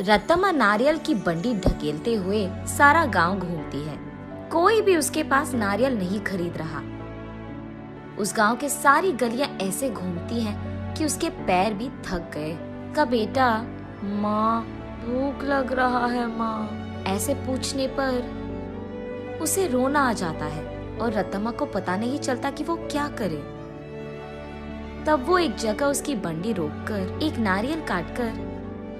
रत्तम्मा नारियल की बंडी ढकेलते हुए सारा गांव घूमती है। कोई भी उसके पास नारियल नहीं खरीद रहा। उस गांव के सारी गलियां ऐसे घूमती हैं कि उसके पैर भी थक गए। का बेटा, माँ भूख लग रहा है माँ, ऐसे पूछने पर उसे रोना आ जाता है और रत्तम्मा को पता नहीं चलता कि वो क्या करे। तब वो एक जगह उसकी बंडी रोककर एक नारियल काटकर,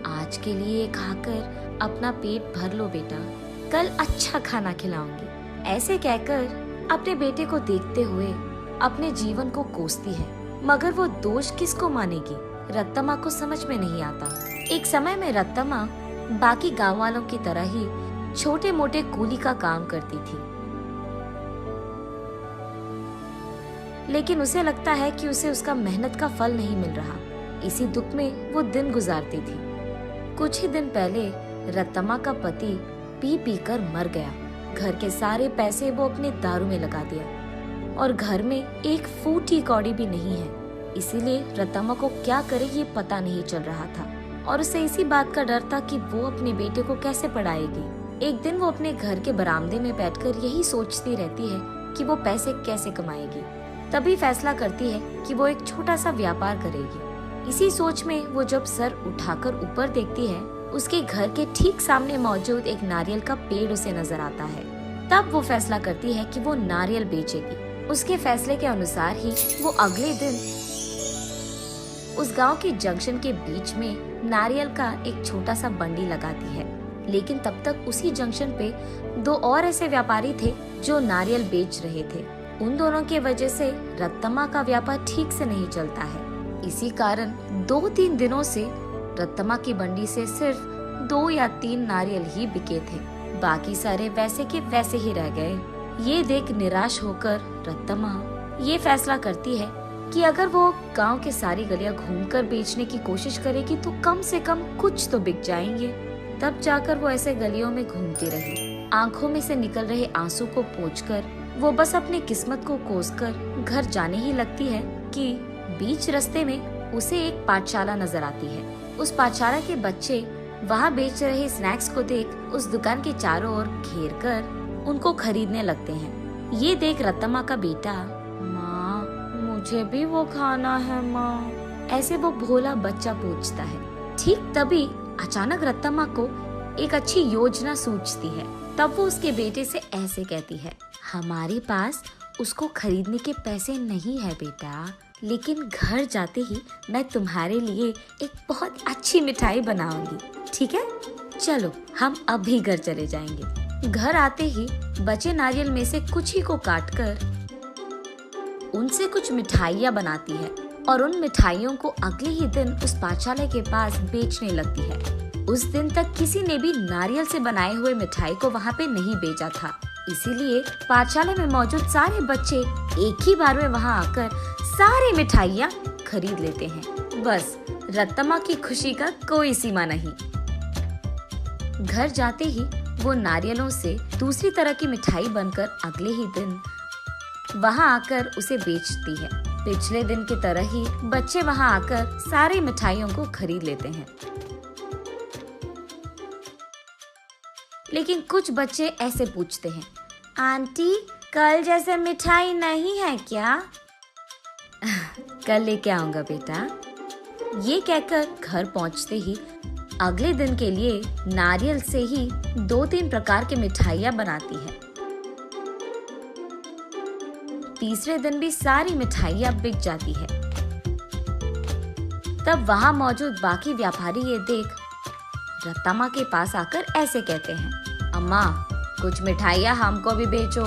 आज के लिए खाकर अपना पेट भर लो बेटा, कल अच्छा खाना खिलाऊंगी, ऐसे कहकर अपने बेटे को देखते हुए अपने जीवन को कोसती है। मगर वो दोष किसको मानेगी, रत्तम्मा को समझ में नहीं आता। एक समय में रत्तम्मा बाकी गांव वालों की तरह ही छोटे मोटे कूली का काम करती थी, लेकिन उसे लगता है कि उसे उसका मेहनत का फल नहीं मिल रहा। इसी दुख में वो दिन गुजारती थी। कुछ ही दिन पहले रत्तम्मा का पति पी पी कर मर गया। घर के सारे पैसे वो अपने दारू में लगा दिया और घर में एक फूटी कौड़ी भी नहीं है। इसीलिए रत्तम्मा को क्या करे ये पता नहीं चल रहा था और उसे इसी बात का डर था कि वो अपने बेटे को कैसे पढ़ाएगी। एक दिन वो अपने घर के बरामदे में बैठकर यही सोचती रहती है कि वो पैसे कैसे कमाएगी। तभी फैसला करती है कि वो एक छोटा सा व्यापार करेगी। इसी सोच में वो जब सर उठाकर ऊपर देखती है, उसके घर के ठीक सामने मौजूद एक नारियल का पेड़ उसे नजर आता है। तब वो फैसला करती है कि वो नारियल बेचेगी। उसके फैसले के अनुसार ही वो अगले दिन उस गांव के जंक्शन के बीच में नारियल का एक छोटा सा बंडी लगाती है। लेकिन तब तक उसी जंक्शन पे दो और ऐसे व्यापारी थे जो नारियल बेच रहे थे। उन दोनों की वजह से रत्तम्मा का व्यापार ठीक से नहीं चलता है। इसी कारण 2-3 दिनों से रत्तम्मा की बंडी से सिर्फ 2 या 3 नारियल ही बिके थे। बाकी सारे वैसे के वैसे ही रह गए। ये देख निराश होकर रत्तम्मा ये फैसला करती है कि अगर वो गांव के सारी गलियां घूमकर बेचने की कोशिश करेगी तो कम से कम कुछ तो बिक जाएंगे। तब जाकर वो ऐसे गलियों में घूमती रही। आंखों में से निकल रहे आंसू को पोंछकर वो बस अपनी किस्मत को कोसकर घर जाने ही लगती है कि बीच रास्ते में उसे एक पाठशाला नजर आती है। उस पाठशाला के बच्चे वहाँ बेच रहे स्नैक्स को देख उस दुकान के चारों ओर घेर कर उनको खरीदने लगते हैं। ये देख रत्तम्मा का बेटा, माँ मुझे भी वो खाना है माँ, ऐसे वो भोला बच्चा पूछता है। ठीक तभी अचानक रत्तम्मा को एक अच्छी योजना सूझती है। तब वो उसके बेटे से ऐसे कहती है, हमारे पास उसको खरीदने के पैसे नहीं है बेटा, लेकिन घर जाते ही मैं तुम्हारे लिए एक बहुत अच्छी मिठाई बनाऊंगी, ठीक है? चलो हम अभी घर चले जाएंगे। घर आते ही बचे नारियल में से कुछ ही को काटकर उनसे कुछ मिठाइयाँ बनाती है और उन मिठाइयों को अगले ही दिन उस पाठशाला के पास बेचने लगती है। उस दिन तक किसी ने भी नारियल से बनाए हुए मिठाई को वहाँ पे नहीं बेचा था, इसीलिए पाठशाला में मौजूद सारे बच्चे एक ही बार में वहाँ आकर सारी मिठाइयाँ खरीद लेते हैं। बस रत्तम्मा की खुशी का कोई सीमा नहीं। घर जाते ही वो नारियलों से दूसरी तरह की मिठाई बनकर अगले ही दिन वहाँ आकर उसे बेचती है। पिछले दिन की तरह ही बच्चे वहाँ आकर सारी मिठाइयों को खरीद लेते हैं। लेकिन कुछ बच्चे ऐसे पूछते हैं, आंटी कल जैसे मिठाई नहीं है क्या? कल लेके आऊंगा बेटा। ये कहकर घर पहुंचते ही अगले दिन के लिए नारियल से ही 2-3 प्रकार की मिठाइयाँ बनाती है। तीसरे दिन भी सारी मिठाइयाँ बिक जाती है। तब वहाँ मौजूद बाकी व्यापारी ये देख रत्तम्मा के पास आकर ऐसे कहते हैं, अम्मा कुछ मिठाइयाँ हमको भी बेचो,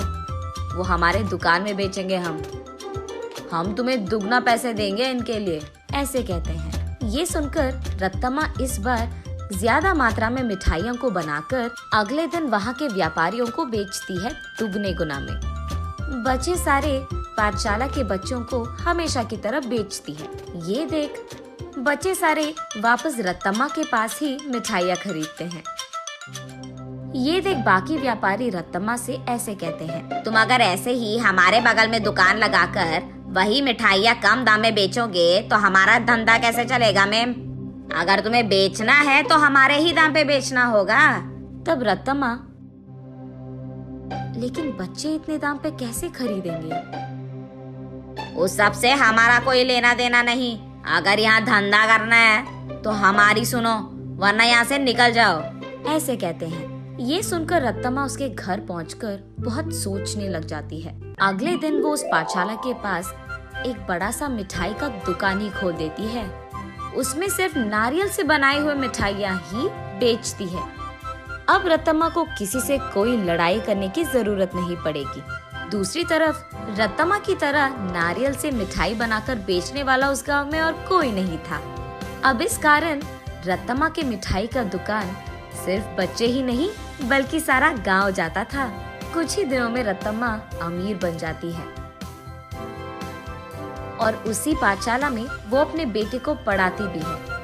वो हमारे दुकान में बेचेंगे हम तुम्हें दुगना पैसे देंगे इनके लिए, ऐसे कहते हैं। ये सुनकर रत्तम्मा इस बार ज्यादा मात्रा में मिठाइयों को बनाकर अगले दिन वहाँ के व्यापारियों को बेचती है दुगने गुना में। बचे सारे पाठशाला के बच्चों को हमेशा की तरह बेचती है। ये देख बच्चे सारे वापस रत्तम्मा के पास ही मिठाइयाँ खरीदते हैं। ये देख बाकी व्यापारी रत्तम्मा से ऐसे कहते हैं, तुम अगर ऐसे ही हमारे बगल में दुकान लगाकर वही मिठाइयाँ कम दाम में बेचोगे तो हमारा धंधा कैसे चलेगा मैम? अगर तुम्हें बेचना है तो हमारे ही दाम पे बेचना होगा। तब रतम्मा, लेकिन बच्चे इतने दाम पे कैसे खरीदेंगे? उस सब से हमारा कोई लेना देना नहीं। अगर यहाँ धंधा करना है तो हमारी सुनो, वरना यहाँ से निकल जाओ। ऐसे कहते हैं। ये सुनकर रतम्मा उसके घर पहुंचकर बहुत सोचने लग जाती है। अगले दिन वो उस पाठशाला के पास एक बड़ा सा मिठाई का दुकान ही खोल देती है। उसमें सिर्फ नारियल से बनाई हुई मिठाइयाँ ही बेचती है। अब रतम्मा को किसी से कोई लड़ाई करने की जरूरत नहीं पड़ेगी। दूसरी तरफ रतम्मा की तरह नारियल से मिठाई बनाकर बेचने वाला उस गांव में और कोई नहीं था। अब इस कारण रतम्मा के मिठाई का दुकान सिर्फ बच्चे ही नहीं बल्कि सारा गांव जाता था। कुछ ही दिनों में रतम्मा अमीर बन जाती है और उसी पाठशाला में वो अपने बेटे को पढ़ाती भी है।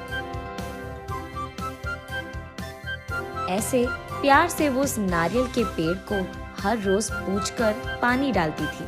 ऐसे प्यार से वो उस नारियल के पेड़ को हर रोज पूछकर पानी डालती थी।